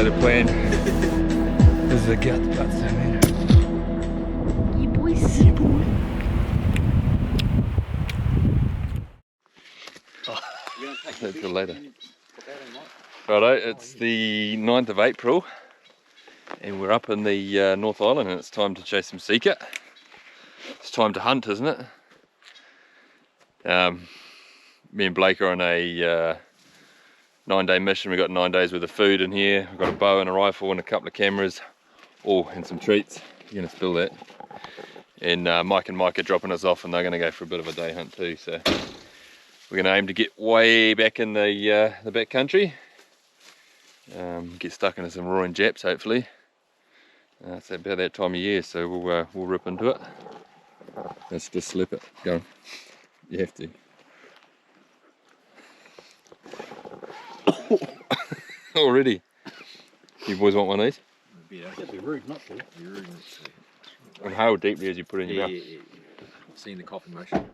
go to plan. There's the gut butts down there. You boys. Yeah, boy. Until later. Righto, it's the 9th of April and we're up in the North Island and it's time to chase some Sika. It's time to hunt, isn't it? Me and Blake are on a 9-day mission. We've got 9 days worth of food in here. We've got a bow and a rifle and a couple of cameras, and some treats. You're going to spill that. And Mike and Mike are dropping us off and they're going to go for a bit of a day hunt too. So we're going to aim to get way back in the back country. Get stuck into some roaring Japs hopefully. It's about that time of year, so we'll rip into it. Let's just slip it. Go on. You have to. Already. You boys want one of these? It'd be rude not to. And how deeply as you put it in your mouth? Yeah. I've seen the coughing motion.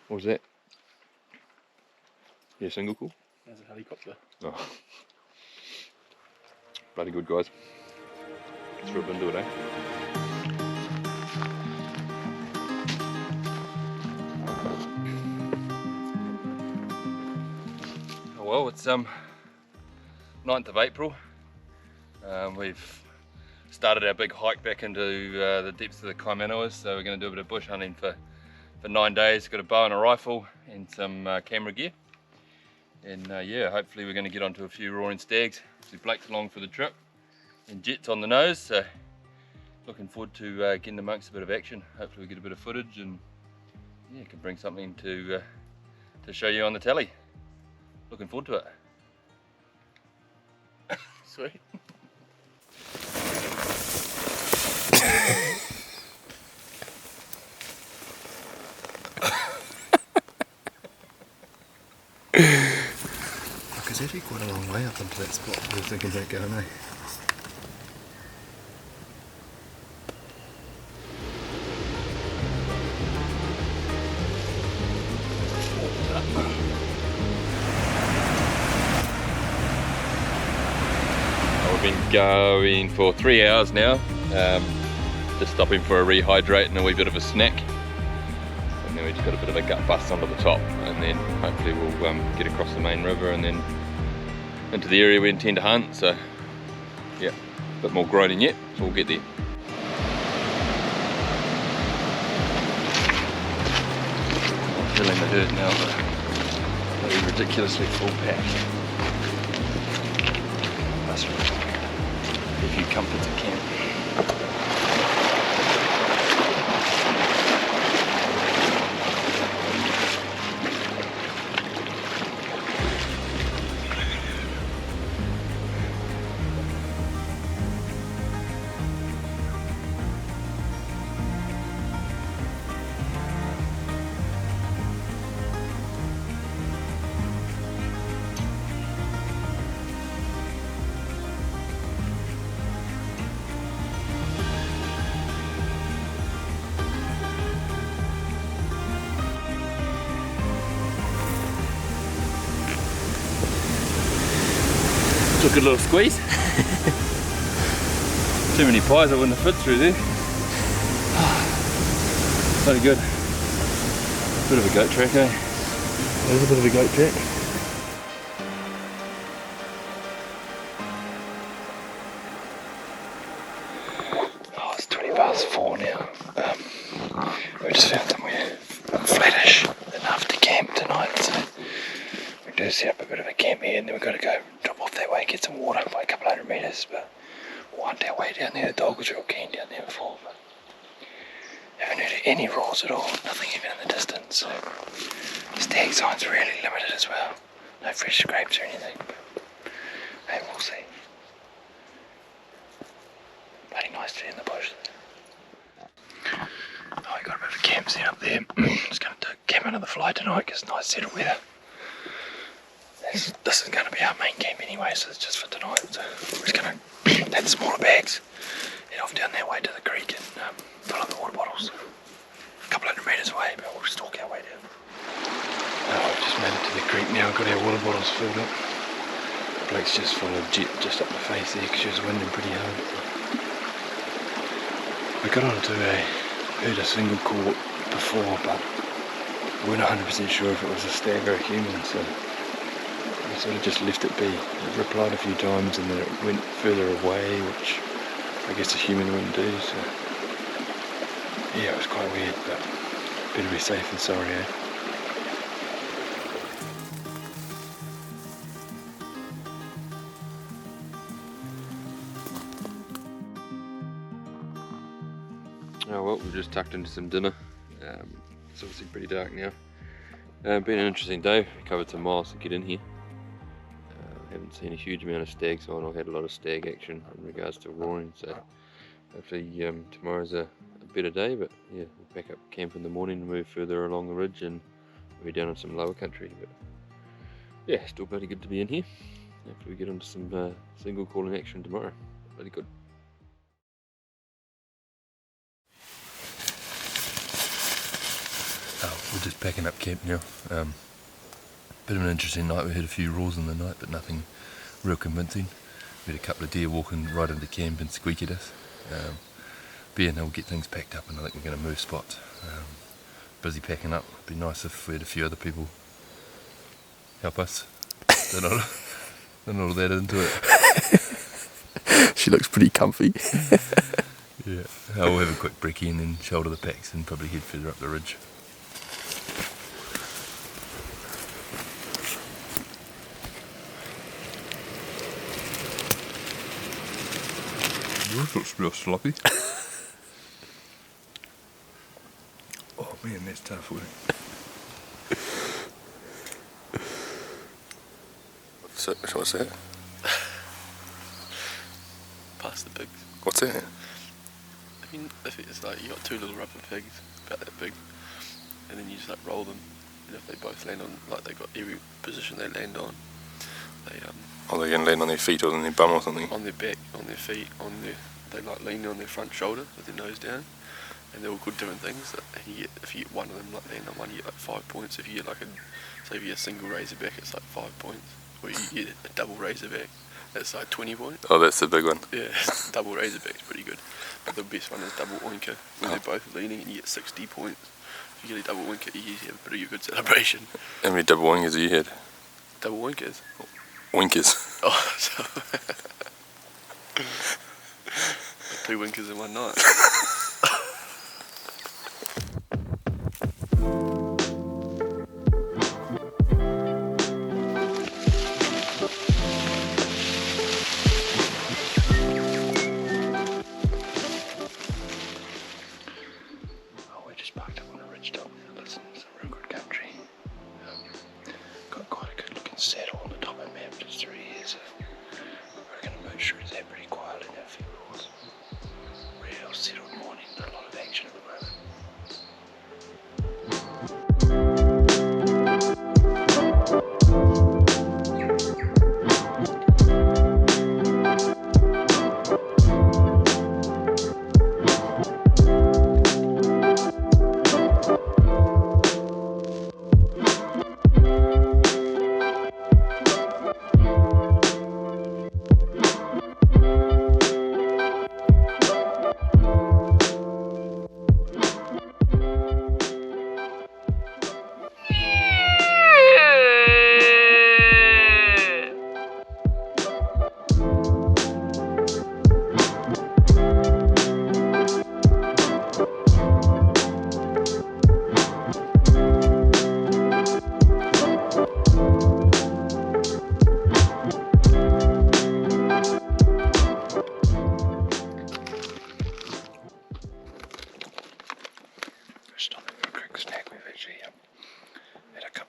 What was that? Yeah, single cool? There's a helicopter. Oh. Bloody good, guys. Let's rip into it, eh? Well, it's 9th of April. We've started our big hike back into the depths of the Kaimanawas, so we're going to do a bit of bush hunting for 9 days. Got a bow and a rifle and some camera gear. And yeah, hopefully we're going to get onto a few roaring stags. So Blake's along for the trip and Jet's on the nose, so looking forward to getting amongst a bit of action. Hopefully we get a bit of footage and yeah, can bring something to show you on the telly. Looking forward to it. Sweet. Look, it's actually quite a long way up into that spot we're thinking about going, eh? We've been going for 3 hours now, just stopping for a rehydrate and a wee bit of a snack, and then we just got a bit of a gut bust onto the top, and then hopefully we'll get across the main river and then into the area we intend to hunt. So yeah, a bit more grinding yet, so we'll get there. I'm feeling the hurt now, but a ridiculously full pack. That's right. Give you comfort to camp. Took a little squeeze. Too many pies, I wouldn't have fit through there. Pretty good. Bit of a goat track, eh? There's a bit of a goat track. Oh, it's 4 now. We just found that we're flattish enough to camp tonight, so we do set up a bit of a camp here and then we've got to go drop off that way, get some water by a couple hundred metres, but we'll hunt our way down there. The dog was real keen down there before, but haven't heard any roars at all, nothing even in the distance, so stag sign's really limited as well. No fresh scrapes or anything, but hey, we'll see. Bloody nice to be in the bush. Oh, we got a bit of a camp set up there. Just going to camp under the fly tonight because it's nice settled weather. This is going to be our main camp anyway, so it's just for tonight. So we're just going to take the smaller bags, head off down that way to the creek and fill up the water bottles. A couple hundred metres away, but we'll stalk our way down. Oh, we've just made it to the creek now. I've got our water bottles filled up. Blake's just followed Jet just up the face there because she was winding pretty hard. We got heard a single call before, but we weren't 100% sure if it was a stag or a human, so we sort of just left it be. It replied a few times and then it went further away, which I guess a human wouldn't do, so yeah, it was quite weird, but better be safe than sorry, eh? Oh well, we've just tucked into some dinner. It's obviously pretty dark now. Been an interesting day. We covered some miles to get in here. Haven't seen a huge amount of stags on. I've had a lot of stag action in regards to roaring, so hopefully tomorrow's a better day. But yeah, we'll pack up camp in the morning and move further along the ridge, and we're down in some lower country. But yeah, still bloody good to be in here. Hopefully we get into some single calling action tomorrow. Bloody good. We're just packing up camp now. Bit of an interesting night. We had a few roars in the night, but nothing real convincing. We had a couple of deer walking right into camp and squeak at us. But yeah, now we'll get things packed up and I think we're going to move spots. Busy packing up. It'd be nice if we had a few other people help us. They're not all that into it. She looks pretty comfy. Yeah, I'll have a quick brekkie and then shoulder the packs and probably head further up the ridge. This looks real sloppy. Oh man, that's tough work. What's that? Past the pigs. What's that? I mean, if it's like you got two little rubber pigs, about that big, and then you just like roll them, and if they both land on, like they got every position they land on, they Oh, they're going to land on their feet or on their bum or something? on their back, on their feet, they like lean on their front shoulder with their nose down, and they're all good different things. And you get, if you get one of them like land on one, you get like 5 points. If you get like say if you get a single razorback, it's like 5 points. Or you get a double razorback, that's like 20 points. Oh, that's the big one. Yeah, double razorback's pretty good. But the best one is double oinker, where they're both leaning and you get 60 points. If you get a double oinker, you have a pretty good celebration. How many double winkers have you had? Double oinkers? Winkers? Oh, so 2 winkers in one night.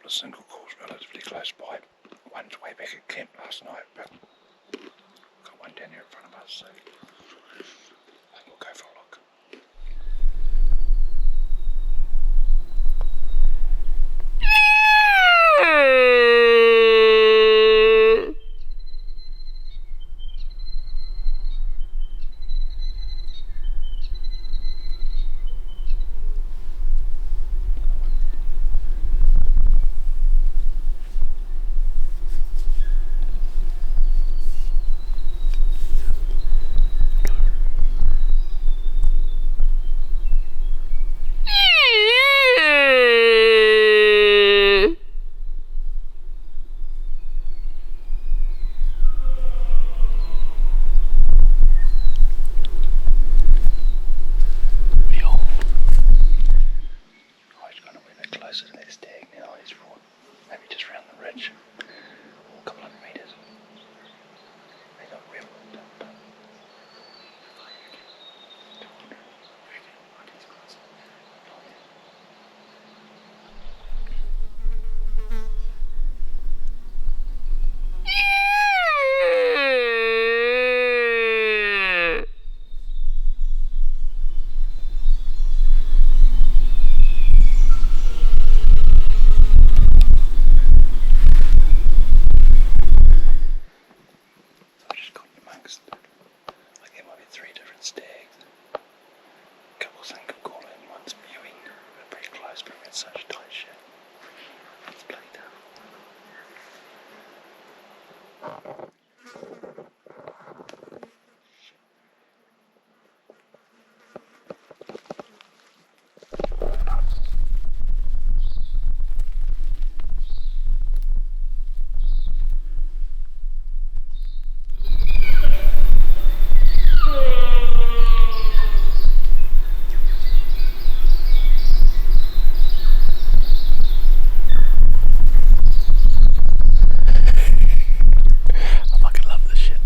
Single calls relatively close by. One's way back at camp last night, but we've got one down here in front of us, so I think we'll go for a look. such tight shit. It's bloody tough. I fucking love this shit.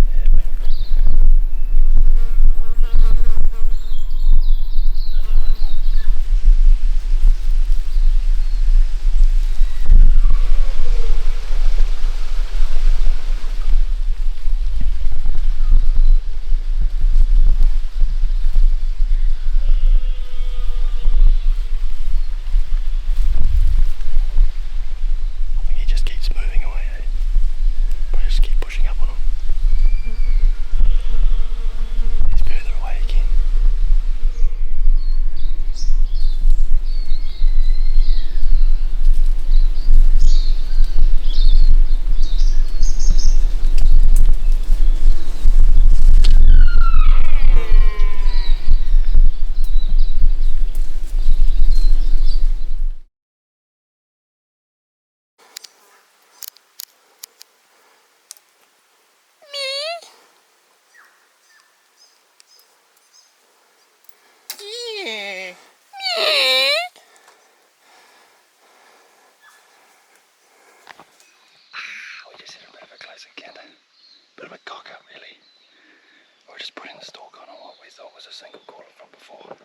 I think he just keeps moving away, eh? But I just keep pushing up on him. He's further away again. We just hit a bit of a close encounter. Bit of a cock up, really. We were just putting the stalk on what we thought was a single caller from before.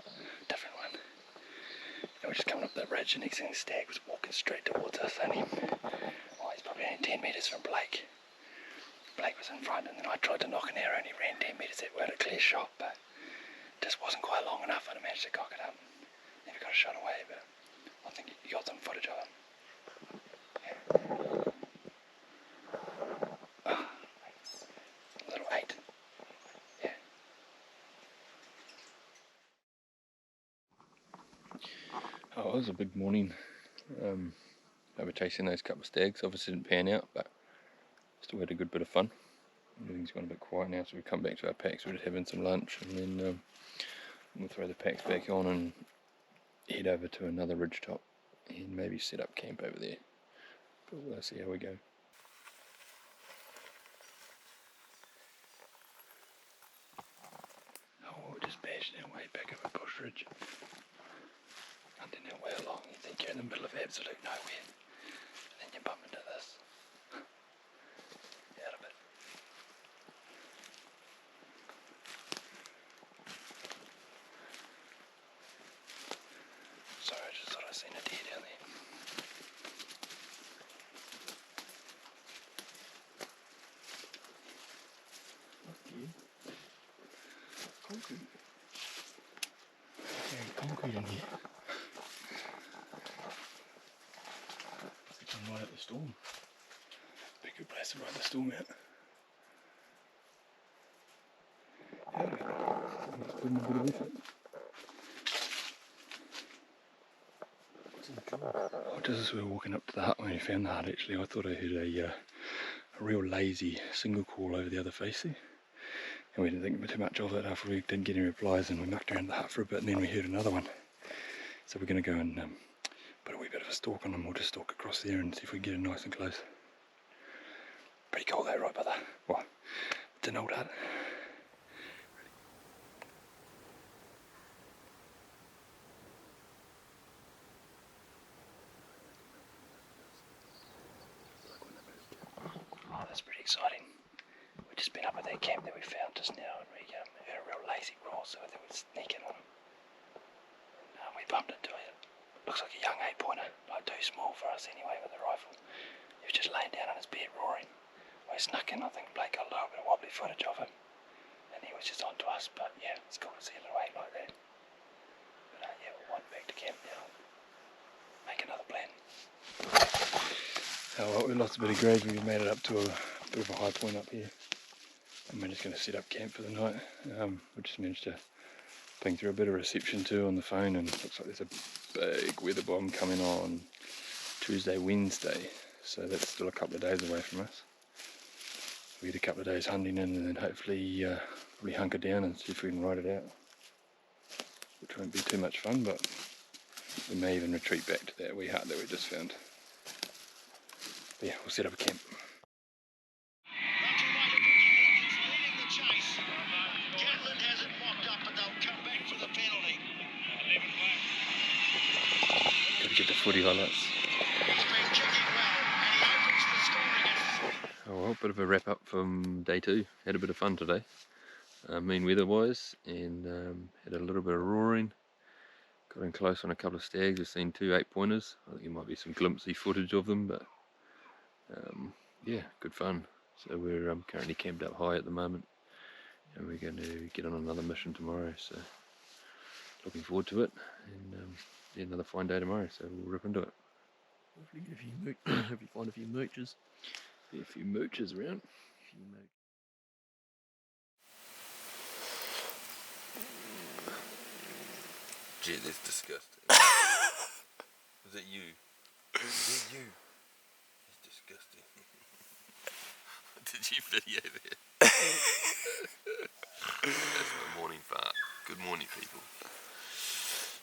Different one. And we're just coming up that ridge, and next thing the stag was walking straight towards us, and he's probably only 10 metres from Blake. Blake was in front, and then I tried to knock an arrow, and he ran 10 metres. We had a clear shot, but just wasn't quite long enough, and I managed to cock it up. Never got a shot away, but I think you got some footage of him. Little 8. Yeah. Oh, it was a big morning. Over chasing those couple of stags. Obviously didn't pan out, but still had a good bit of fun. Everything's gone a bit quiet now, so we come back to our packs. We're just having some lunch, and then we'll throw the packs back on and head over to another ridge top and maybe set up camp over there. But we'll see how we go. Oh, we're just bashing our way back over Bush Ridge. Hunting our way along. You think you're in the middle of absolute nowhere, and then you bump into this. Out of it. Sorry, I just thought I seen a deer down there. Concrete. Okay, concrete in here. We can ride out the storm. Be a good place to ride the storm out. Yeah, let's put in a bit of effort. Oh, just as we were walking up to the hut, when we found the hut actually, I thought I heard a real lazy single call over the other face there. And we didn't think too much of it after we didn't get any replies, and we mucked around the hut for a bit, and then we heard another one. So we're going to go and put a wee bit of a stalk on them. We'll just stalk across there and see if we can get it nice and close. Pretty cool though, right, brother? What? It's an old hut. Oh, that's pretty exciting. We've just been up at that camp that we found just now, and we heard a real lazy roar, so I think we'd sneak in on them. We bumped into it. Looks like a young 8-pointer, like too small for us anyway with a rifle. He was just laying down on his bed roaring. We snuck in. I think Blake got a little bit of wobbly footage of him, and he was just on to us. But yeah, it's cool to see a little 8 like that. But yeah, we'll wind back to camp now. Make another plan. Oh well, we lost a bit of grade. We made it up to a bit of a high point up here, and we're just going to set up camp for the night. We just managed to ping through a bit of reception too on the phone, and looks like there's a big weather bomb coming on Tuesday, Wednesday, so that's still a couple of days away from us. We get a couple of days hunting in and then hopefully probably hunker down and see if we can ride it out, which won't be too much fun, but we may even retreat back to that wee hut that we just found. But yeah, we'll set up a camp. Gotta get the footy highlights. Oh well, bit of a wrap up from day 2. Had a bit of fun today, mean weather wise, and had a little bit of roaring. Got in close on a couple of stags. We've seen 2 8-pointers. I think there might be some glimpsy footage of them, but yeah, good fun. So we're currently camped up high at the moment, and we're going to get on another mission tomorrow, so looking forward to it, and yeah, another fine day tomorrow, so we'll rip into it. Hopefully get a few hope you find a few mooches. Be a few mooches around. Gee, that's disgusting. Is that you? Is that you? It's disgusting. Did you video that? That's my morning fart. Good morning, people.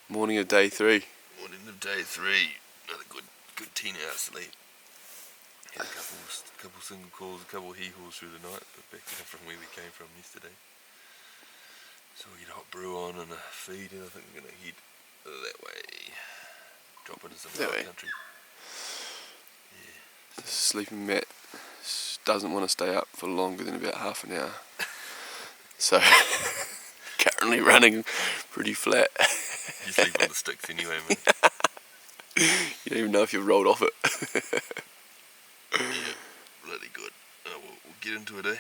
Morning of day 3. Morning of day 3. Another good 10 hours sleep. Had a couple single calls, a couple hee-haws through the night, but back from where we came from yesterday. So we get a hot brew on and a feed, and I think we're going to head that way. Drop into some other country. Yeah. The sleeping mat doesn't want to stay up for longer than about half an hour. So, currently running pretty flat. You sleep on the sticks anyway, mate. You don't even know if you've rolled off it. Yeah, bloody good. We'll get into it, eh?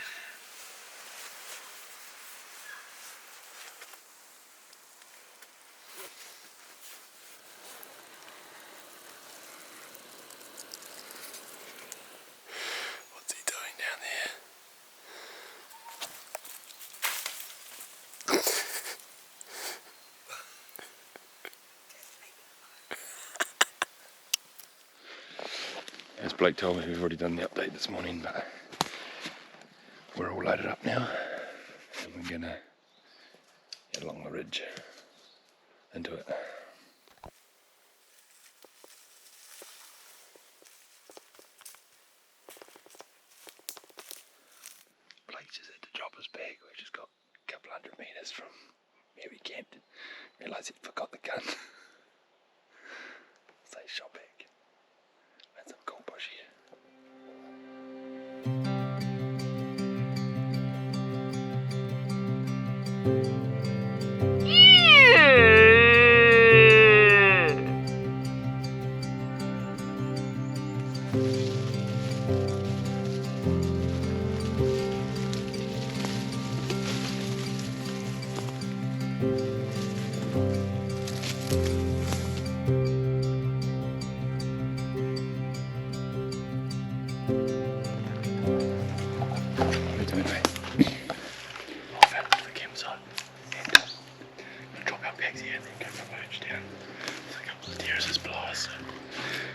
What's he doing down there? As Blake told me, we've already done the update this morning, but we're all loaded up now, and we're gonna get along the ridge into it. Blake's just had to drop his bag. We just got a couple hundred metres from where we camped. Realised he'd forgot the gun. So he shot back. That's some cool bush here.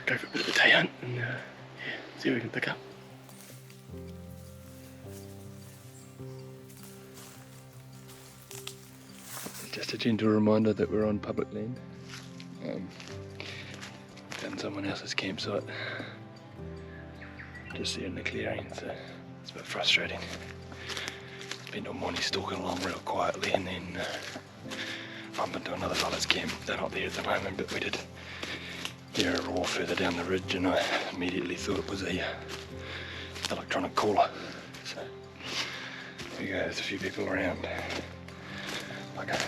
Go for a bit of a day hunt and yeah, see what we can pick up. Just a gentle reminder that we're on public land. Found someone else's campsite just there in the clearing, so it's a bit frustrating. Spent all morning stalking along real quietly, and then bumped into another fella's camp. They're not there at the moment, but we did hear a roar further down the ridge, and I immediately thought it was a electronic caller. So there we go, there's a few people around. Okay.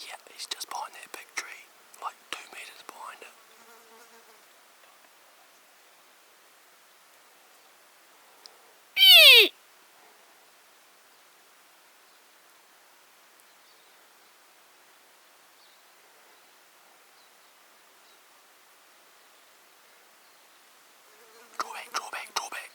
Yeah, he's just behind that big tree, like 2 metres behind it. Draw back.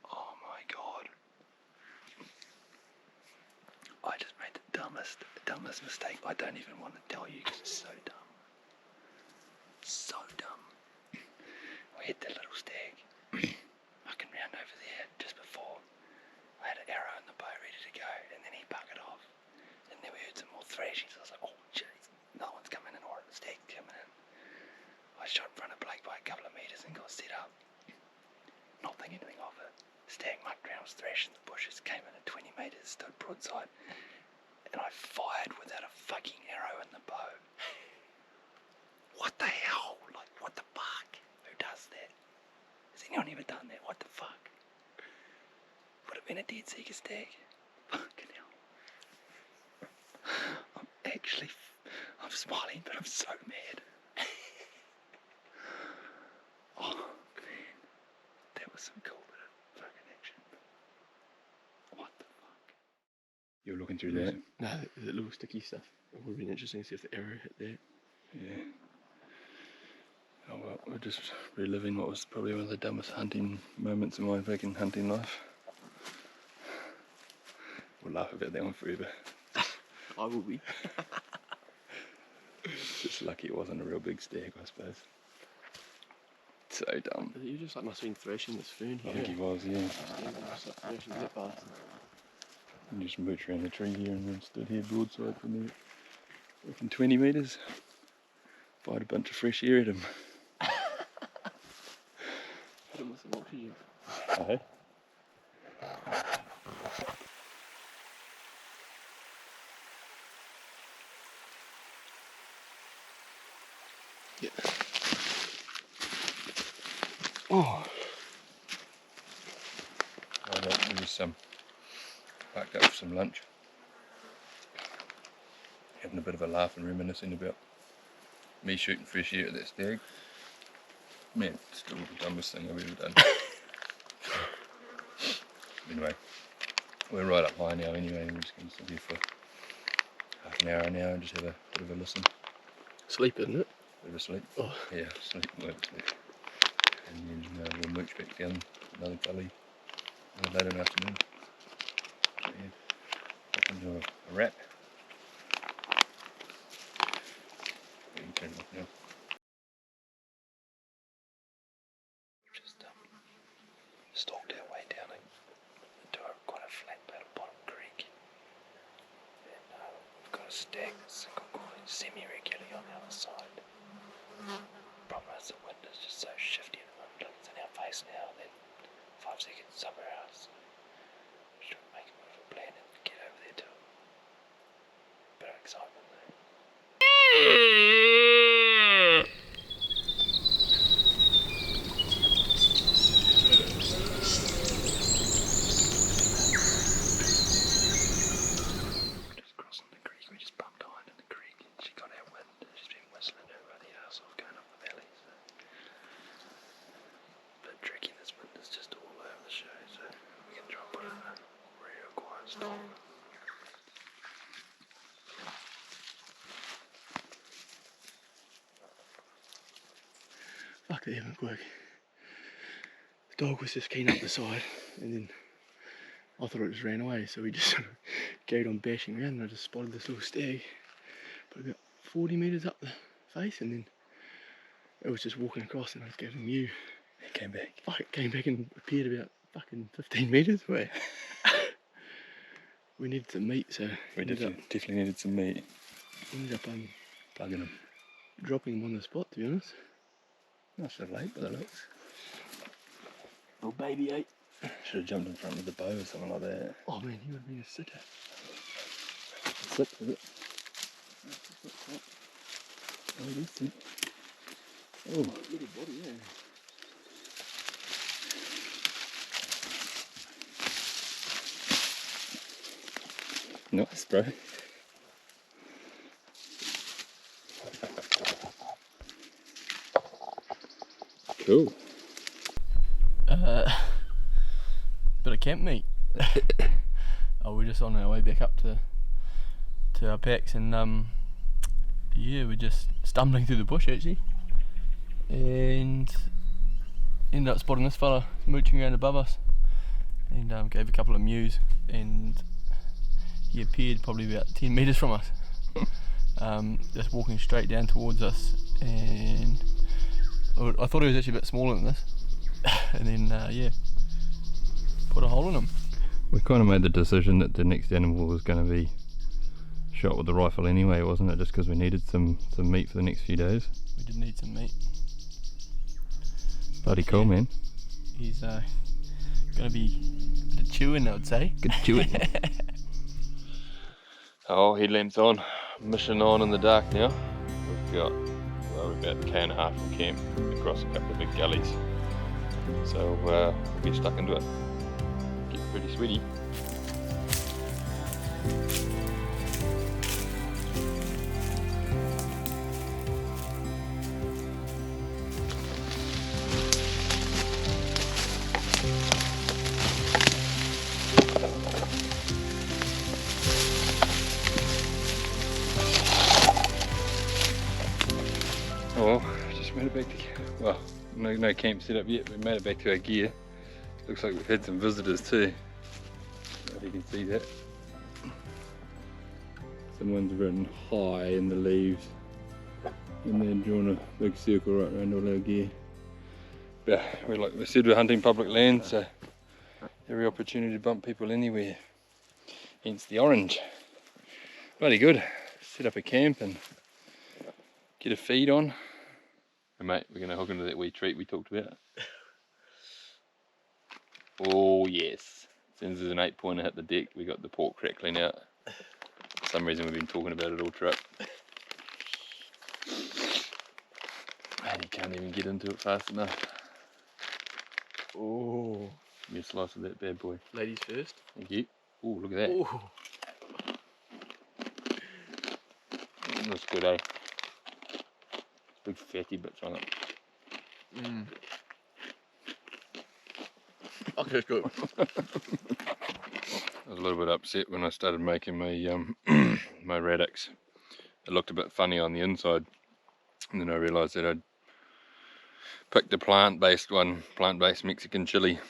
Oh my god. I just made the dumbest mistake. I don't even want to tell you because it's so dumb. So dumb. We hit that little stag. Fucking round over there just before. I had an arrow in the bow ready to go and then he buggered off. And then we heard some more thrashing, so I was like, oh jeez, no one's coming in or the stag's coming in. I shot in front of Blake by a couple of metres and got set up. Not thinking anything of it. Stag mucked around, was thrashing the bushes, came in at 20 metres, stood broadside, and I fired without a fucking arrow in the bow. What the hell? Like, what the fuck? Who does that? Has anyone ever done that? What the fuck? Would have been a dead Sika stag. Fucking hell. I'm smiling, but I'm so mad. Oh, man. That was some cool bit of fucking action. What the fuck? You were looking through that? No, the little sticky stuff. It would have been interesting to see if the arrow hit there. Yeah. Oh well, we're just reliving what was probably one of the dumbest hunting moments in my fucking hunting life. We'll laugh about that one forever. I will be. Just lucky it wasn't a real big stag, I suppose. So dumb. You just like must have been thrashing this fern here. I think he was, yeah. Just like thrashing that fast. And just mooch around the tree here and then stood here broadside from there. Fucking 20 metres. Fired a bunch of fresh air at him. Hit him with some oxygen. Hey? Yeah. Oh. Right, we just packed up for some lunch. Having a bit of a laugh and reminiscing about me shooting fresh air at that stag. Man, still the dumbest thing I've ever done. Anyway, we're right up high now anyway, we're just going to sit here for half an hour now and just have a bit of a listen. Sleep, isn't it? Bit of a sleep. Oh. Yeah, sleep, we'll have a sleep. And then we'll mooch back down another gully later in the afternoon. So yeah, up into a wrap. We can turn it off now. Just stalked our way down into quite a flat bottom creek. And we've got a stag that's semi-regularly on the other side. Problem is the wind is just so shifty at the moment, like it's in our face now and then 5 seconds somewhere else. Should we make a bit of a plan and get over there too? Bit of excitement though. Just crossing the creek, we just bumped behind in the creek. She got our wind, she's been whistling her by the arse off going up the valley. So. Bit tricky, this wind is just all over the show, so we can try and put it in a real quiet stall. Fuck, that didn't work. The dog was just keen up the side, and then I thought it just ran away, so we just sort of carried on bashing around, and I just spotted this little stag, but about 40 metres up the face, and then it was just walking across, and I just gave him you. It came back. Fuck, it came back and appeared about fucking 15 metres away. We needed some meat, so We definitely needed some meat. ended up Plugging them. dropping him on the spot, to be honest. Not so late by the looks. Little baby 8. Should have jumped in front of the bow or something like that. Oh man, he would have been a sitter. Slip, is it? Oh, this thing. Oh, Little body, yeah. nice, bro. Cool. Bit of camp meat. We're just on our way back up to our packs, and yeah, we're just stumbling through the bush actually, and ended up spotting this fella mooching around above us, and gave a couple of mews, and he appeared probably about 10 metres from us, just walking straight down towards us, and I thought he was actually a bit smaller than this, and then yeah, put a hole in him. We kind of made the decision that the next animal was going to be shot with the rifle anyway, wasn't it? Just because we needed some meat for the next few days. We did need some meat. Bloody cool, man. He's going to be a bit of chewing, I would say. Good chewing. Oh, headlamps on. Mission on in the dark now. We've got, well, we're about a k and a half from camp, across a couple of big gullies. So we'll get stuck into it. Get pretty sweaty. Oh well, just made it back to, well, no camp set up yet, but we made it back to our gear. Looks like we've had some visitors too. I don't know if you can see that. Someone's written hi in the leaves and then drawn a big circle right around all our gear. But yeah, like we said, we're hunting public land, so every opportunity to bump people anywhere. Hence the orange. Bloody good. Set up a camp and get a feed on. And mate, we're going to hook into that wee treat we talked about. Oh yes. As soon as there's an 8-pointer hit the deck, we got the pork crackling out. For some reason we've been talking about it all trip. And you can't even get into it fast enough. Oh, Give me a slice of that bad boy. ladies first. Thank you. Oh, look at that. Oh, That's good, eh? Big fatty bits on it. okay, it's good. I was a little bit upset when I started making my my radix. It looked a bit funny on the inside, and then I realised that I'd picked the plant-based Mexican chili,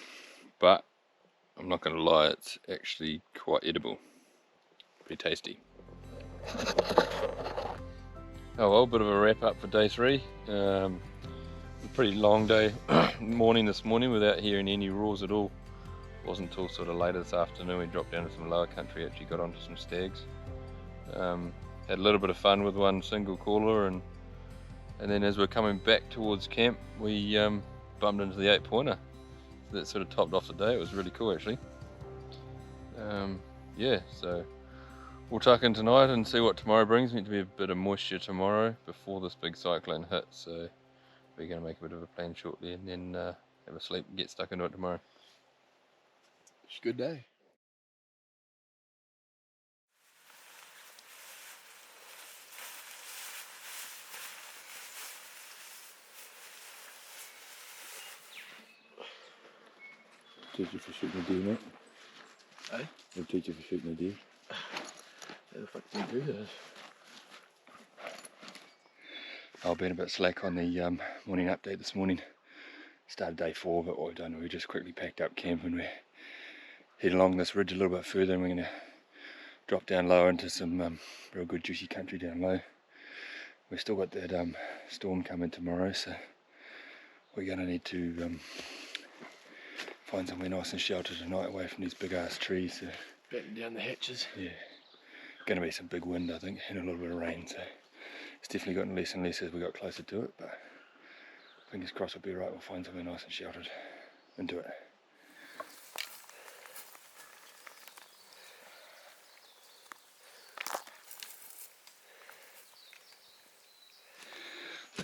but I'm not going to lie, it's actually quite edible. Pretty tasty. Oh well, bit of a wrap up for day 3. A pretty long day morning this morning without hearing any roars at all. Wasn't until sort of later this afternoon we dropped down to some lower country, actually got onto some stags. Had a little bit of fun with one single caller, and then as we're coming back towards camp we bumped into the 8-pointer. So that sort of topped off the day. It was really cool actually. Yeah, so we'll tuck in tonight and see what tomorrow brings. Meant to be a bit of moisture tomorrow before this big cyclone hits, so we're going to make a bit of a plan shortly and then have a sleep and get stuck into it tomorrow. It's a good day. Teach you for shooting a deer, mate. Eh? I'll teach you for shooting a deer. How the fuck do you do this? I've been a bit slack on the morning update this morning. Started day 4, but what we've done, we just quickly packed up camp and we're heading along this ridge a little bit further, and we're going to drop down lower into some real good juicy country down low. We've still got that storm coming tomorrow, so we're going to need to find somewhere nice and sheltered tonight away from these big ass trees. So, Batten down the hatches. yeah, going to be some big wind I think, and a little bit of rain, so it's definitely gotten less and less as we got closer to it, but fingers crossed we'll be right. We'll find somewhere nice and sheltered and do it.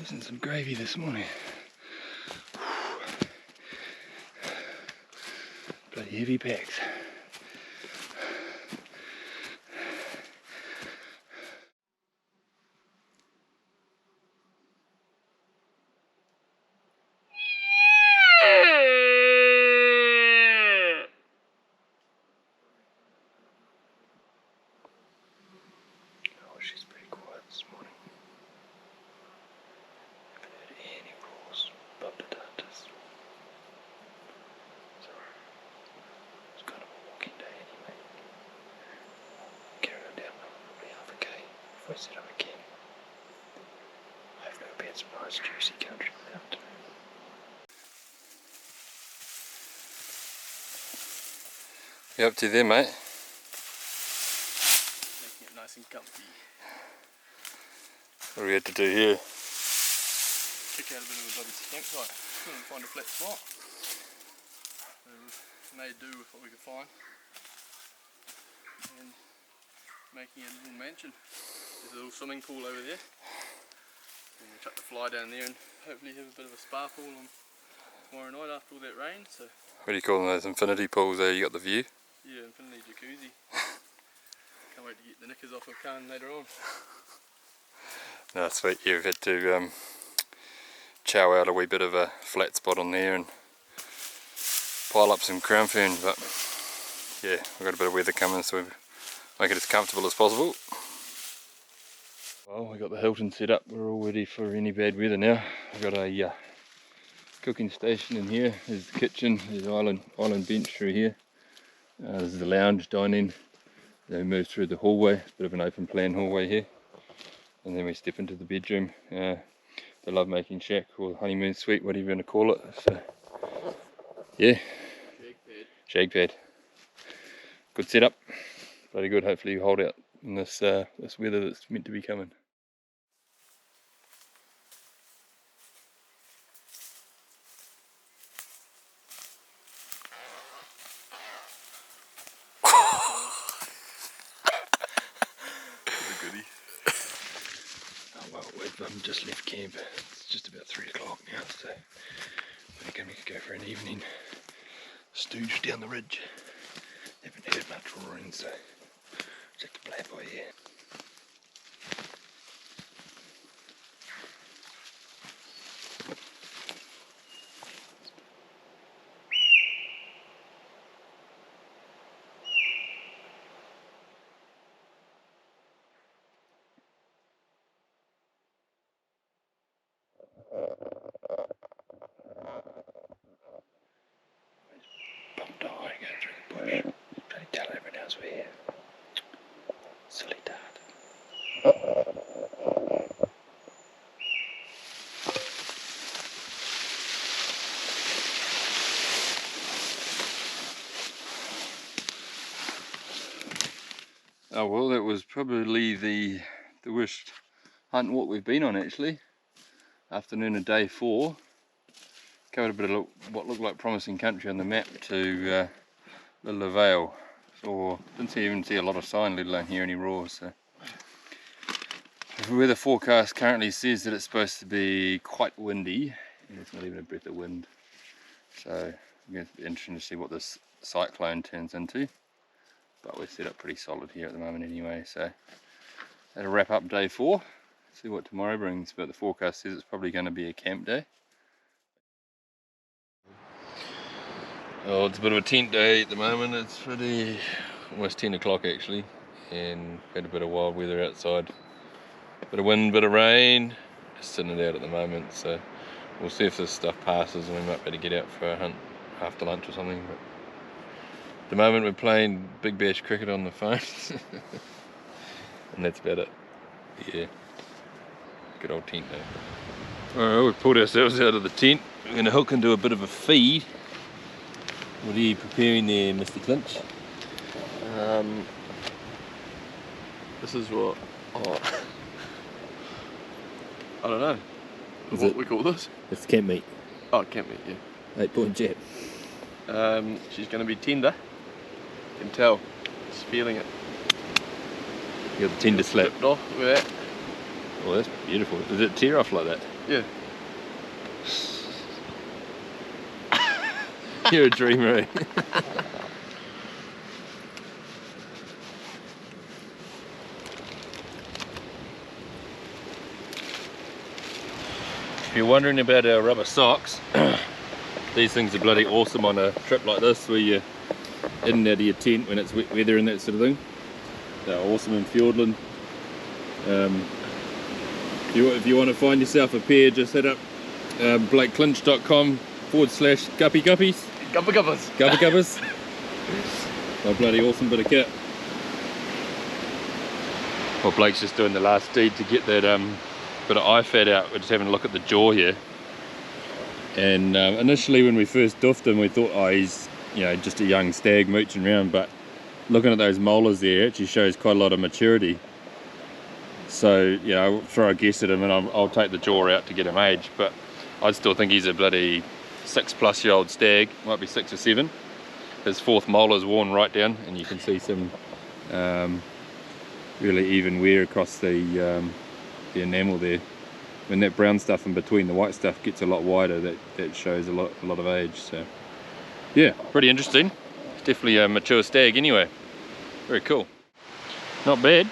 Losing some gravy this morning. Bloody heavy packs. Oh, she's pretty quiet this morning. Haven't heard any roars but potatoes. So it's kind of a walking day anyway. Carry on down probably half a k before I set up again. Hopefully we'll be in some nice juicy country this afternoon. You up to there, mate? Making it nice and comfy. What do we had to do here? Check out a bit of a bloody campsite. Couldn't find a flat spot. So we made do with what we could find. And making a little mansion. There's a little swimming pool over there. And we'll chuck the fly down there and hopefully have a bit of a spa pool on tomorrow night after all that rain. So What do you call them, those infinity pools there? You got the view? yeah, infinity jacuzzi. Can't wait to get the knickers off of Khan later on. No, sweet. You've had to chow out a wee bit of a flat spot on there and pile up some crown fern, but yeah, we've got a bit of weather coming, so we make it as comfortable as possible. Well, we've got the Hilton set up. We're all ready for any bad weather now. We've got a cooking station in here. There's the kitchen. There's an island bench through here. This is the lounge, dining. Then we move through the hallway, bit of an open plan hallway here. And then we step into the bedroom, the love-making shack or honeymoon suite, whatever you want to call it. So, yeah, shag pad. Good setup, bloody good. Hopefully you hold out in this this weather that's meant to be coming. Just left camp. It's just about 3 o'clock now, so I think we could go for an evening stooge down the ridge. Haven't heard much roaring, so just have to play it by ear. Pumped on, going through the bush. Trying to tell everyone else we're here. Silly dad. Oh well, that was probably the worst hunt and walk we've been on actually. Afternoon of day 4. Covered a bit of what looked like promising country on the map to Little Vale. Or didn't even see a lot of sign, let alone hear any roars. So. The weather forecast currently says that it's supposed to be quite windy, and there's not even a breath of wind. So it's going to be interesting to see what this cyclone turns into. But we're set up pretty solid here at the moment anyway, so that'll wrap up day 4. See what tomorrow brings, but the forecast says it's probably going to be a camp day. Oh, it's a bit of a tent day at the moment. It's pretty almost 10 o'clock actually, and had a bit of wild weather outside. Bit of wind, bit of rain, just sitting it out at the moment, so we'll see if this stuff passes and we might better get out for a hunt after lunch or something. But at the moment we're playing Big Bash cricket on the phone and that's about it. Yeah, good old tent day. Alright, we've pulled ourselves out of the tent. We're going to hook into a bit of a feed. What are you preparing there, Mr. Clinch? This is what I don't know. Is what it? we call this? It's camp meat. Oh, camp meat, yeah. 8-point jab. She's going to be tender. You can tell. Just feeling it. You got the tender slap. Flipped off. Look at that. Oh, that's beautiful. Does it tear off like that? Yeah. You're a dreamer, eh? If you're wondering about our rubber socks, these things are bloody awesome on a trip like this where you're in and out of your tent when it's wet weather and that sort of thing. They're awesome in Fiordland. If you want to find yourself a pair, just hit up blakeclinch.com/guppy guppies. Guppa guppas. Guppa guppas. A bloody awesome bit of kit. Well, Blake's just doing the last deed to get that bit of eye fat out. We're just having a look at the jaw here. And initially when we first doffed him, we thought, oh, he's just a young stag mooching around, but looking at those molars there, it actually shows quite a lot of maturity. So, I'll throw a guess at him and I'll take the jaw out to get him aged, but I still think he's a bloody 6+ year old stag, might be 6 or 7. His 4th molar's worn right down and you can see some really even wear across the enamel there. When that brown stuff in between the white stuff gets a lot wider, that shows a lot of age. So yeah, pretty interesting. It's definitely a mature stag anyway. Very cool. Not bad.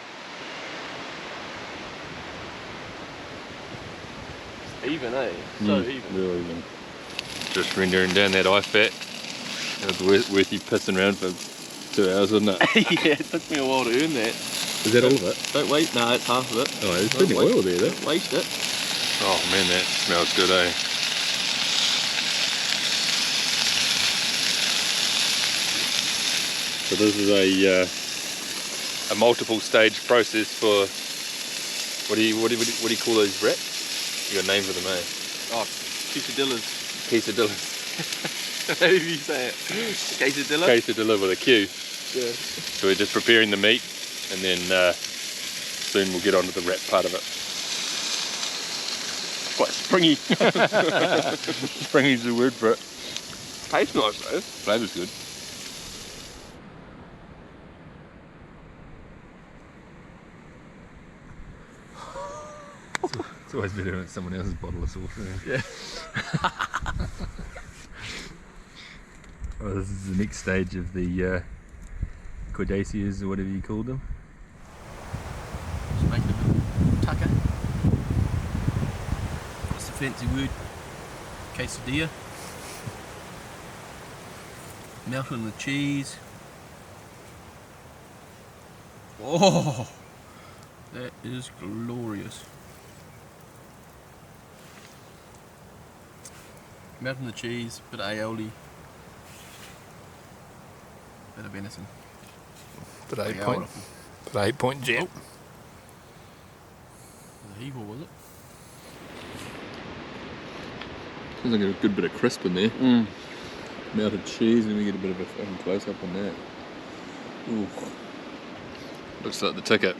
Even, eh? So even. Real even. Just rendering down that eye fat. It was worth you pissing around for 2 hours, wasn't it? Yeah, it took me a while to earn that. Is that all of it? Don't waste, no, it's half of it. Oh, there's plenty of oil there, though. Don't waste it. Oh man, that smells good, eh? So this is a multiple stage process for what do you call those wraps? You got a name for them, eh? Oh, quesadillas. Quesadillas. How do you say it? Quesadilla? Quesadilla with a Q. Yeah. So we're just preparing the meat, and then soon we'll get on to the wrap part of it. Quite springy. Springy's the word for it. Tastes nice though. Flavour's good. It's always better when it's someone else's bottle of sauce. Yeah. Well, this is the next stage of the cordaceas, or whatever you call them. Just make it a bit tucker. What's the fancy word? Quesadilla. Melt on the cheese. Oh, that is glorious. Melt on the cheese, bit of aioli, bit of venison. But 8-point jet. Oh. The Eagle, was it? Seems like a good bit of crisp in there. Melted cheese, and we get a bit of a fucking close up on that. Ooh. Looks like the ticket.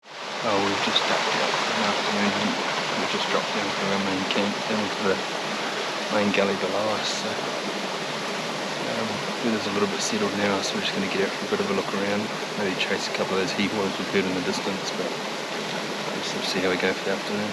Oh, we've just ducked out for an afternoon. We've just dropped down from our main camp down to the main gully below us. So weather's a little bit settled now, so we're just going to get out for a bit of a look around. Maybe chase a couple of those he-boys we've heard in the distance, but we'll see how we go for the afternoon.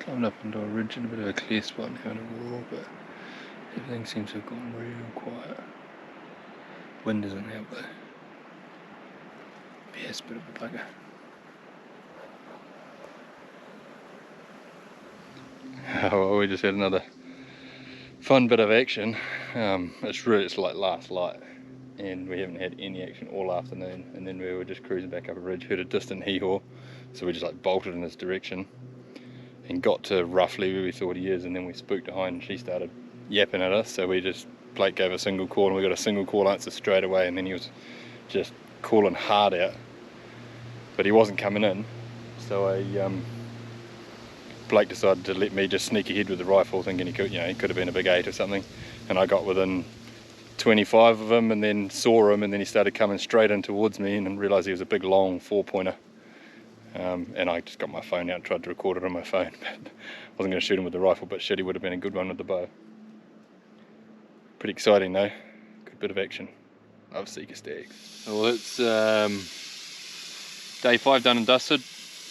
Climbing up into a ridge in a bit of a clear spot and having a roar, but everything seems to have gone real quiet. Wind doesn't help though. Yeah, it's a bit of a bugger. Well, we just had another fun bit of action. It's like last light, and we haven't had any action all afternoon. And then we were just cruising back up a ridge, heard a distant hee-haw, so we just like bolted in this direction and got to roughly where we thought he is, and then we spooked behind and she started yapping at us, so Blake gave a single call and we got a single call answer straight away, and then he was just calling hard out, but he wasn't coming in, so Blake decided to let me just sneak ahead with the rifle, thinking he could have been a big 8 or something, and I got within 25 of him and then saw him, and then he started coming straight in towards me and realised he was a big long 4-pointer. And I just got my phone out and tried to record it on my phone. Wasn't going to shoot him with the rifle, but shit, he would have been a good one with the bow. Pretty exciting though, good bit of action. Love Sika stags. Well, it's day 5 done and dusted.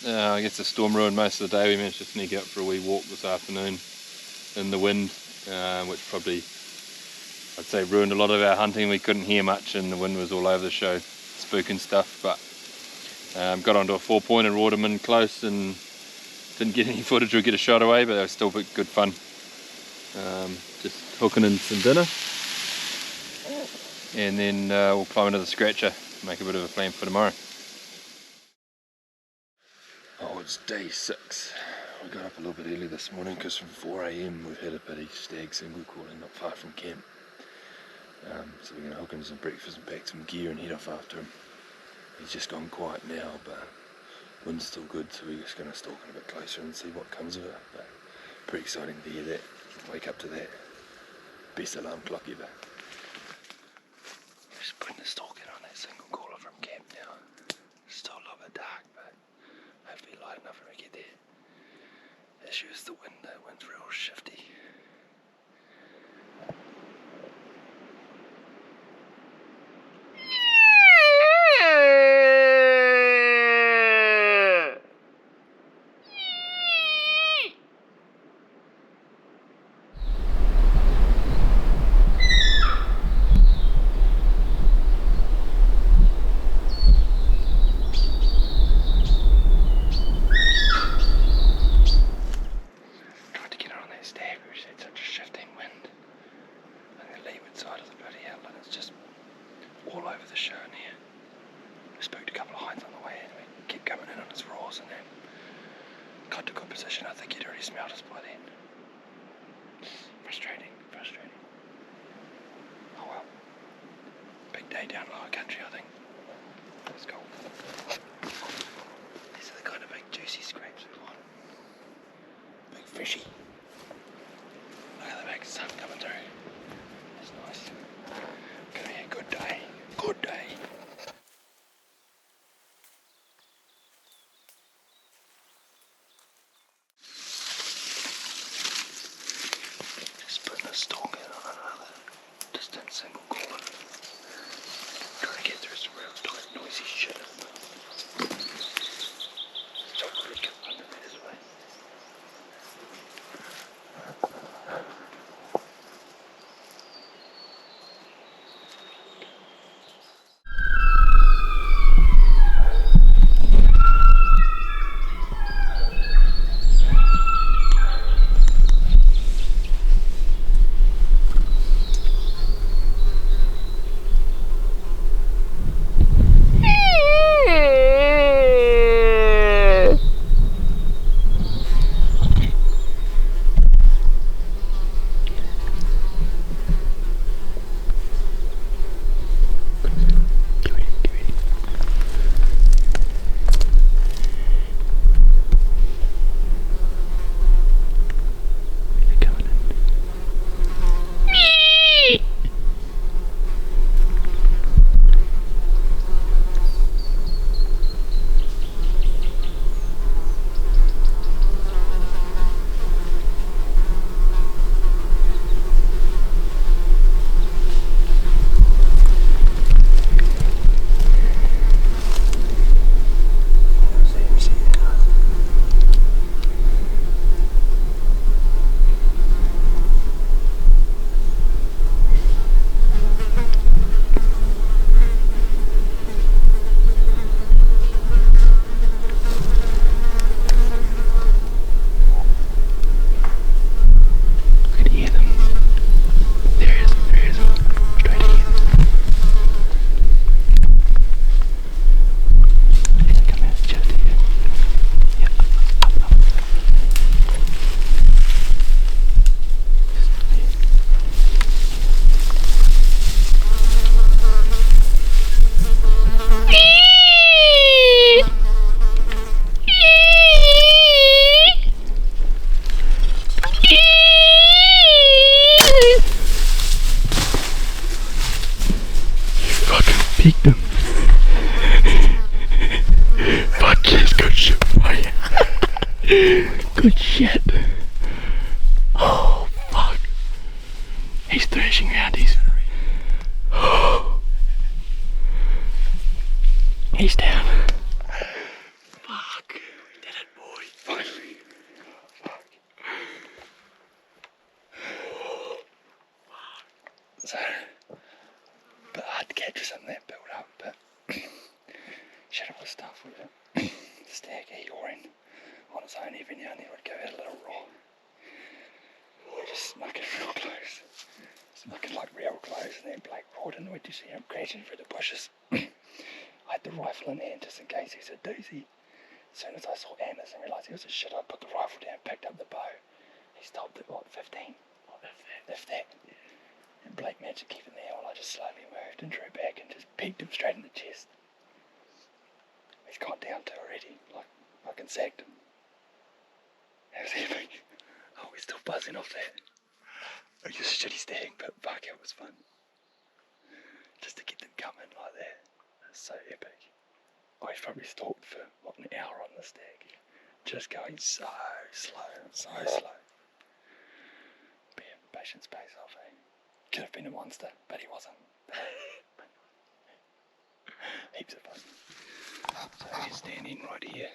I guess the storm ruined most of the day. We managed to sneak out for a wee walk this afternoon in the wind, which probably, I'd say, ruined a lot of our hunting. We couldn't hear much and the wind was all over the show, spooking stuff, but got onto a 4-pointer, roared him in close and didn't get any footage or get a shot away, but it was still good fun. Just hooking in some dinner and then we'll climb into the scratcher, make a bit of a plan for tomorrow. Oh, it's day 6. We got up a little bit early this morning because from 4 AM we've had a bitty stag single calling not far from camp. So we're going to hook into some breakfast and pack some gear and head off after him. He's just gone quiet now, but wind's still good, so we're just going to stalk in a bit closer and see what comes of it. But pretty exciting to hear that, wake up to that. Best alarm clock ever. Just putting the stalk in on that single caller from camp now. Still a little bit dark, but hopefully light enough when we get there. The issue is the wind. The wind's real shifty. Got to good position, I think he'd already smelled us by then. Frustrating. Oh well. Big day down lower country, I think. Let's go. These are the kind of big juicy scrapes we want. Big fishy. Look at the big sun coming through. It's nice. Gonna be a good day. Good day. Stalking on another distant single caller. Trying to get through some real tight, noisy shit. Still pretty good under this way. Good shit. Oh, fuck. He's thrashing around. He's down. Fuck. Did it, boy. Finally. So, a bit hard to catch with some of that build up, but shit, it was stuff with it. Stag egoring on his own every now and then would go out a little raw. We just snuck it real close. Snuck it like real close, and then Blake roared and we just see him crashing through the bushes. I had the rifle in hand just in case he's a doozy. As soon as I saw Anders and realised he was a shit, I put the rifle down, picked up the bow. He stopped at what, 15? If that. And Blake managed to keep him there while I just slowly moved and drew back and just pegged him straight in the chest. He's got down to already, like fucking sacked him. That was epic. Oh, we're still buzzing off that. It was just a shitty stag, but fuck, it was fun. Just to get them coming like that. It's so epic. Oh, he's probably stalked for what, an hour on the stag. Just going so slow, so slow. But yeah, patience pays off, eh? Could have been a monster, but he wasn't. Heaps of fun. So he's standing right here,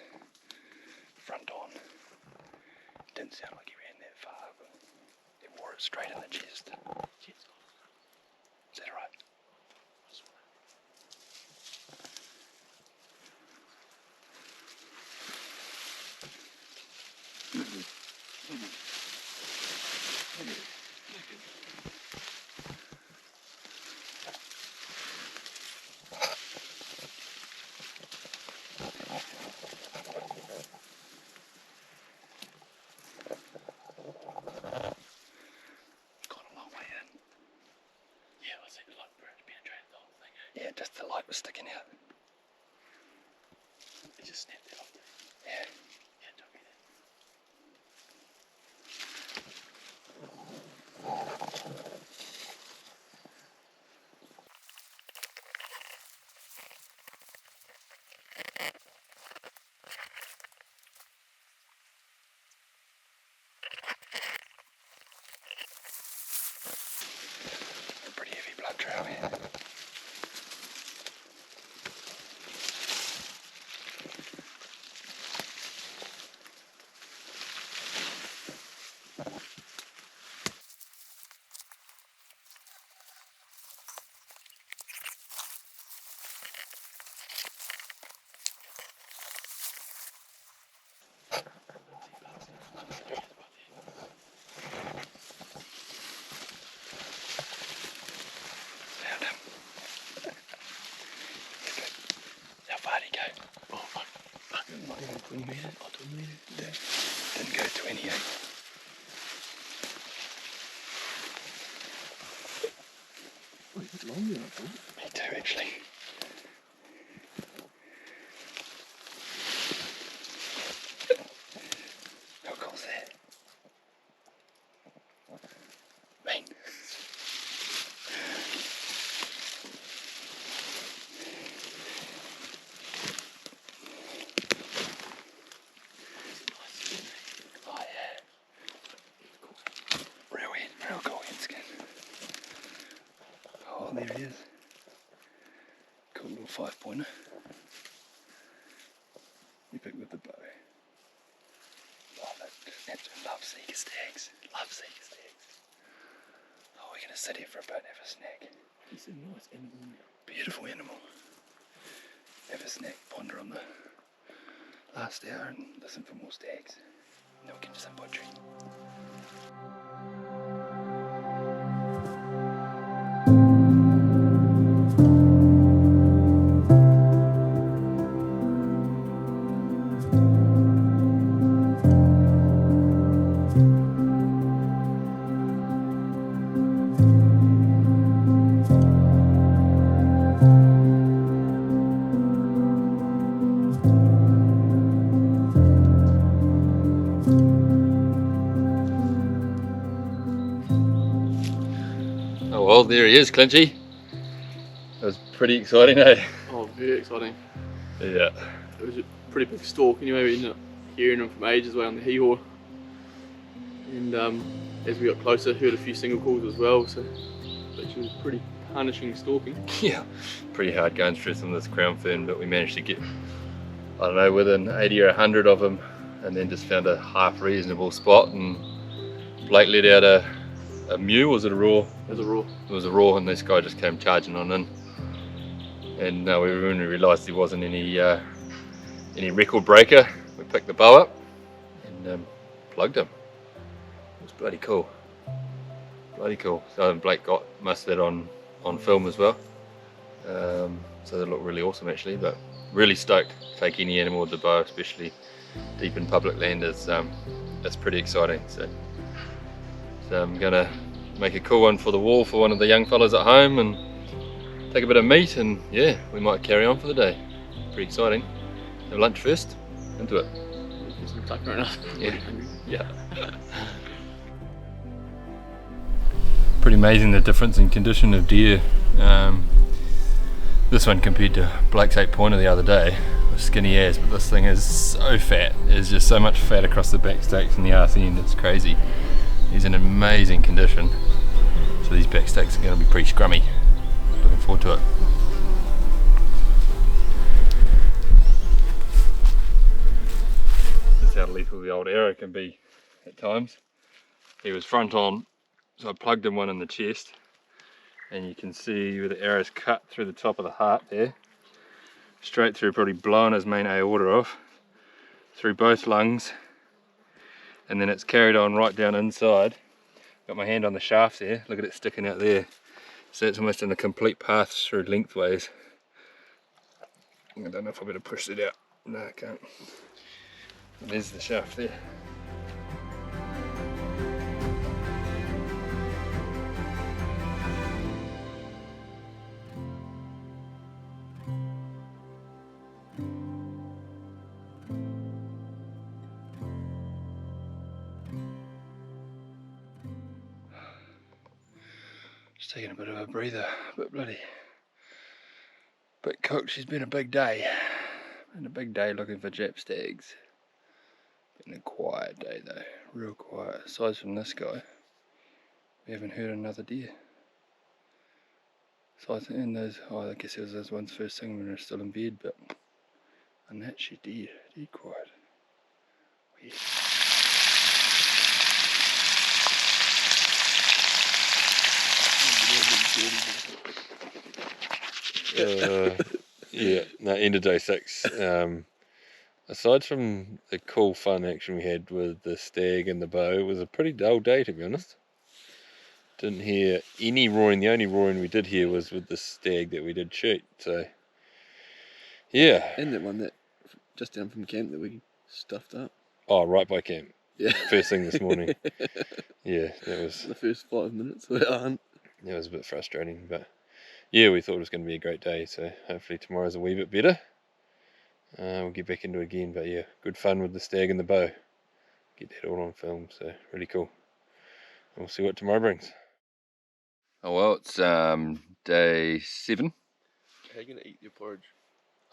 front on. Didn't sound like he ran that far, but he wore it straight in the chest. Is that right? Yeah, just the light was sticking out. It just snapped it off. Yeah. Yeah, don't be A pretty heavy blood trail here. How far did he go? Oh, fuck. 20 metres? Oh, 20 metres? Yeah. Didn't go 28. Oh, it's longer than I thought. Me too, actually. How cool's that? Mean. Oh yeah. Real cool hen skin. Oh, there he is. Cool little 5-pointer. You pick with the bow. Love it. Absolutely love Sika stags. Love Sika stags. Oh, we're gonna sit here for a bit and have a snack. It's a nice animal. Beautiful animal. Have a snack, ponder on the last hour and listen for more stags. And then we can do some butchery. Oh well, there he is, Clinchy. That was pretty exciting, eh? Oh, very exciting. Yeah. It was a pretty big stalk anyway, wasn't it? hearing them from ages away on the hee-haw. And as we got closer, heard a few single calls as well, so which was pretty punishing stalking. Yeah, pretty hard going through some of this crown fern, but we managed to get, I don't know, within 80 or 100 of them, and then just found a half reasonable spot, and Blake let out a mew. Was it a roar? It was a roar. It was a roar, and this guy just came charging on in. And when we realised there wasn't any record breaker, we picked the bow up and plugged him. It was bloody cool. Bloody cool. So Blake got most of that on film as well. So that looked really awesome actually, but really stoked to take any animal with the bow, especially deep in public land. It's pretty exciting. So I'm gonna make a cool one for the wall for one of the young fellas at home and take a bit of meat, and yeah, we might carry on for the day. Pretty exciting. Have lunch first, into it. There's some tucker right now. Yeah. Pretty amazing the difference in condition of deer. This one compared to Blake's 8-pointer the other day was skinny as, but this thing is so fat. There's just so much fat across the back stakes and the arse end, it's crazy. He's in amazing condition. So these back stakes are going to be pretty scrummy. Looking forward to it. This is how lethal the old arrow can be at times. He was front on, so I plugged him one in the chest, and you can see where the arrow's cut through the top of the heart there, straight through, probably blowing his main aorta off, through both lungs, and then it's carried on right down inside. Got my hand on the shaft there, look at it sticking out there. So it's almost in a complete path through lengthways. I don't know if I better push it out. No, I can't. And there's the shaft there. Just taking a bit of a breather, but bit cooked. She's been a big day. Been a big day looking for Jap stags. Been a quiet day though, real quiet. Aside from this guy, we haven't heard another deer. Aside from those, I guess it was those ones first thing when we were still in bed, but and that she dead quiet. Weird. Yeah, no, end of day 6. Aside from the cool fun action we had with the stag and the bow, it was a pretty dull day to be honest. Didn't hear any roaring. The only roaring we did hear was with the stag that we did shoot, so yeah. And that one that just down from camp that we stuffed up. Oh, right by camp. Yeah. First thing this morning. Yeah, that was the first 5 minutes of our hunt. That was a bit frustrating, but yeah, we thought it was going to be a great day, so hopefully tomorrow's a wee bit better. We'll get back into it again, but yeah, good fun with the stag and the bow. Get that all on film, so really cool. And we'll see what tomorrow brings. Oh well, it's day 7. How are you going to eat your porridge?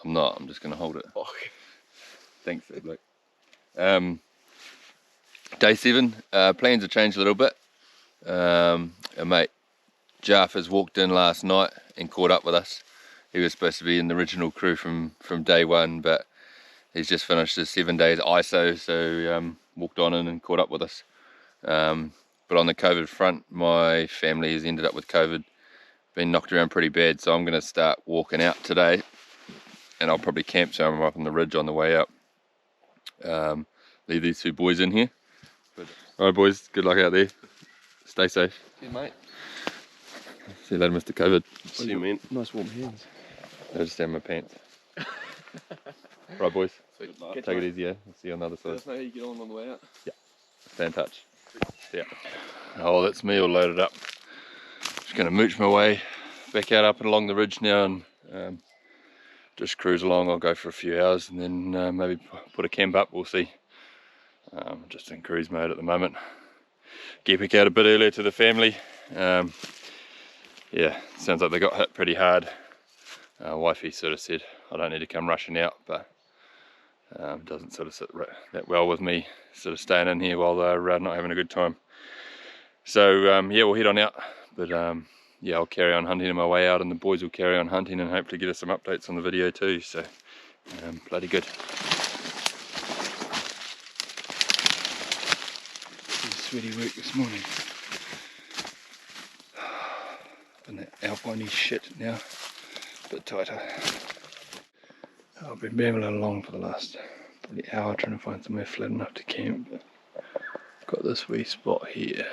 I'm not, I'm just going to hold it. Oh, okay. Thanks, Blake. Day 7, plans have changed a little bit. Our mate Jaff has walked in last night and caught up with us. He was supposed to be in the original crew from day 1, but he's just finished his 7 days ISO, so walked on in and caught up with us. But on the COVID front, my family has ended up with COVID, been knocked around pretty bad, so I'm going to start walking out today, and I'll probably camp somewhere up on the ridge on the way out. Leave these 2 boys in here. Alright boys, good luck out there. Stay safe. Yeah, mate. See you later, Mr. COVID. See you, man. Nice warm hands. I just down my pants. Right boys, Sweet. take it easy, yeah? I'll see you on the other Let side. us know how you get on the way out. Stay in touch. See ya. Oh, that's me all loaded up. Just going to mooch my way back out up and along the ridge now and just cruise along. I'll go for a few hours and then maybe put a camp up, we'll see. Just in cruise mode at the moment. Get back out a bit earlier to the family. Yeah, sounds like they got hit pretty hard. Wifey sort of said I don't need to come rushing out, but Doesn't sort of sit that well with me sort of staying in here while they're not having a good time. So yeah, we'll head on out, but yeah, I'll carry on hunting on my way out, and the boys will carry on hunting and hopefully get us some updates on the video too. So bloody good. Sweaty work this morning. And that alpine shit now, a bit tighter. I've been rambling along for the last probably hour trying to find somewhere flat enough to camp. But I've got this wee spot here.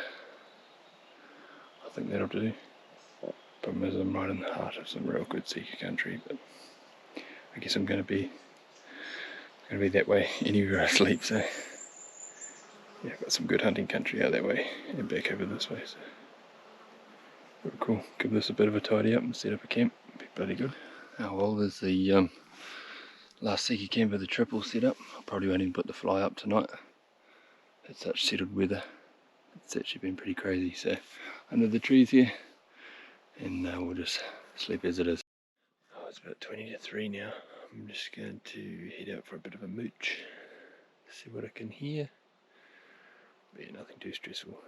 I think that'll do. Problem is I'm right in the heart of some real good Sika country, but I guess I'm gonna be that way anywhere I sleep, so yeah, I've got some good hunting country out that way and back over this way, so pretty cool. Give this a bit of a tidy up and set up a camp. Be bloody good. Oh well, there's the last Sika camp of the trip all set up. I probably won't even put the fly up tonight. It's such settled weather. It's actually been pretty crazy. So under the trees here, and we'll just sleep as it is. Oh, it's about 20 to 3 now. I'm just going to head out for a bit of a mooch, see what I can hear. But yeah, nothing too stressful.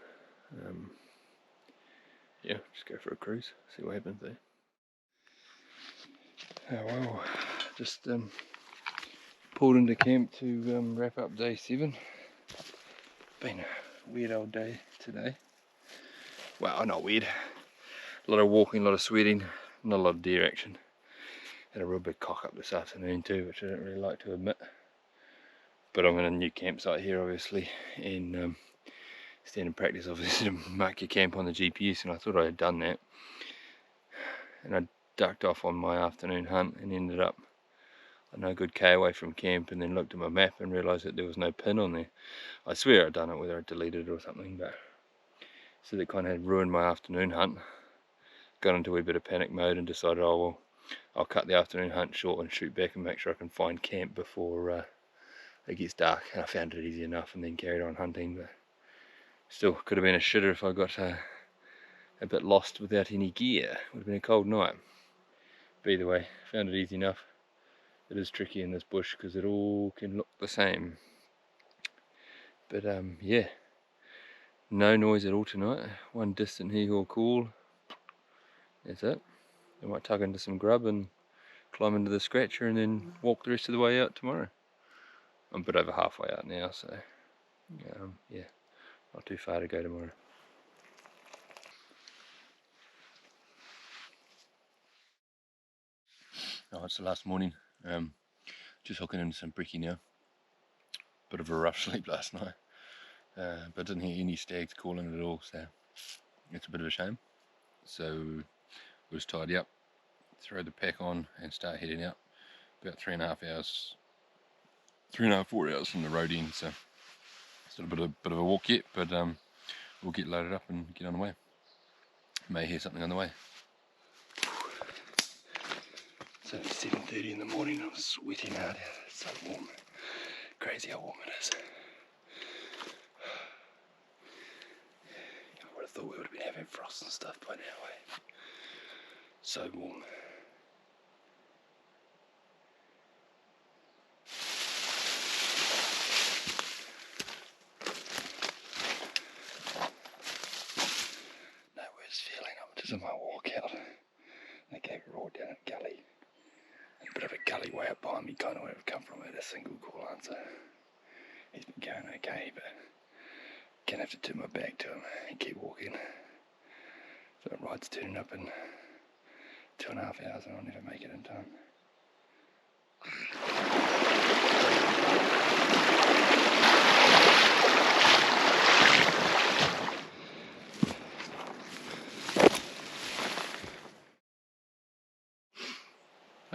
Yeah, just go for a cruise, see what happens there. Oh well, just pulled into camp to wrap up day 7. Been a weird old day today. Well, not weird. A lot of walking, a lot of sweating, not a lot of deer action. Had a real big cock up this afternoon too, which I don't really like to admit. But I'm in a new campsite here obviously, and standard practice obviously to mark your camp on the GPS, and I thought I had done that. And I ducked off on my afternoon hunt and ended up a no good K away from camp, and then looked at my map and realised that there was no pin on there. I swear I'd done it, whether I deleted it or something, but so that kind of had ruined my afternoon hunt. Got into a wee bit of panic mode and decided, oh well, I'll cut the afternoon hunt short and shoot back and make sure I can find camp before it gets dark. And I found it easy enough and then carried on hunting, but still could have been a shitter if I got a bit lost without any gear. Would have been a cold night. But either way, found it easy enough. It is tricky in this bush because it all can look the same. But yeah, no noise at all tonight. One distant hee-haw call. That's it. I might tuck into some grub and climb into the scratcher and then walk the rest of the way out tomorrow. I'm a bit over halfway out now, so yeah, not too far to go tomorrow. Oh, it's the last morning. Just hooking into some brekkie now. Bit of a rough sleep last night, but didn't hear any stags calling at all, so it's a bit of a shame. So we'll just tidy up, throw the pack on and start heading out. About 3.5 hours, 4 hours from the road end, so still a bit of a walk yet, but we'll get loaded up and get on the way. May hear something on the way. So it's 7:30 in the morning. I'm sweating out. It's so warm. Crazy how warm it is. I would have thought we would have been having frost and stuff by now, eh? So warm. No worse feeling. I'm just on my walk out. I gave a roar down a gully. And a bit of a gully way up behind me, kind of where I've come from. I had a single call answer. He's been going okay, but gonna have to turn my back to him and keep walking. So the ride's turning up in 2.5 hours and I'll never make it in time.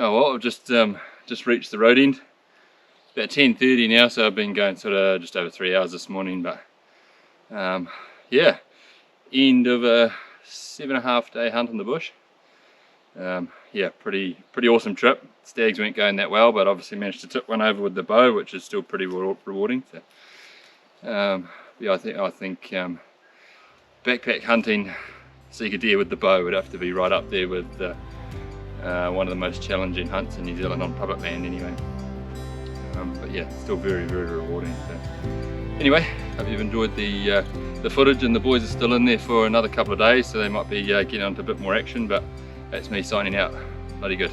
Oh well, I've just reached the road end. It's about 10:30 now, so I've been going sort of just over 3 hours this morning, but yeah, end of a 7.5 day hunt in the bush. Yeah, pretty awesome trip. Stags weren't going that well, but obviously managed to tip one over with the bow, which is still pretty rewarding. So, yeah, I think backpack hunting Sika deer with the bow would have to be right up there with one of the most challenging hunts in New Zealand on public land anyway. But yeah, still very, very rewarding. So anyway, hope you've enjoyed the footage, and the boys are still in there for another couple of days, so they might be getting onto a bit more action, but that's me signing out. Bloody good.